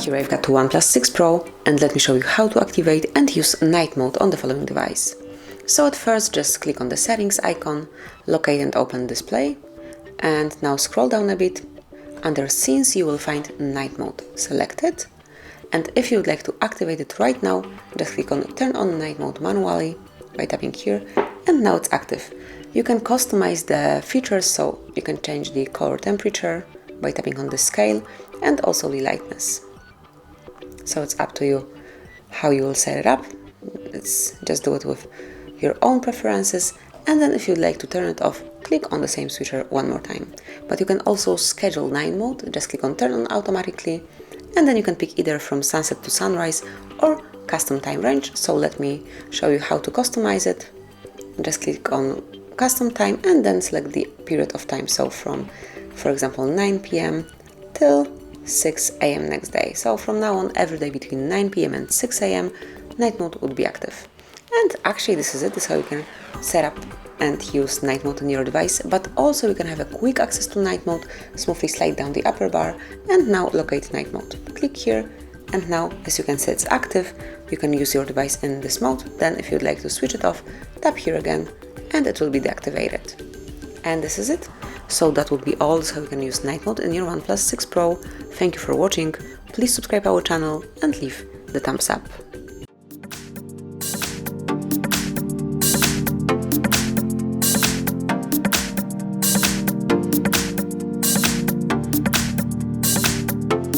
Here I've got OnePlus 6 Pro, and let me show you how to activate and use night mode on the following device. So at first just click on the settings icon, locate and open display, and now scroll down a bit. Under scenes you will find night mode. Select it, and if you would like to activate it right now, just click on turn on night mode manually by tapping here, and now it's active. You can customize the features, so you can change the color temperature by tapping on the scale and also the lightness. So it's up to you how you will set it up. Just do it with your own preferences, and then if you'd like to turn it off, click on the same switcher one more time. But you can also schedule night mode. Just click on turn on automatically, and then you can pick either from sunset to sunrise or custom time range. So let me show you how to customize it. Just click on custom time and then select the period of time. So from, for example, 9 p.m. till 6 a.m. next day. So from now on, every day between 9 p.m. and 6 a.m. night mode would be active. And actually this is it. This is how you can set up and use night mode on your device, but also you can have a quick access to night mode. Smoothly slide down the upper bar and now locate night mode. Click here, and now as you can see it's active. You can use your device in this mode. Then if you'd like to switch it off, tap here again and it will be deactivated. And this is it. So that would be all. This is how you can use night mode in your OnePlus 6 Pro. Thank you for watching. Please subscribe our channel and leave the thumbs up.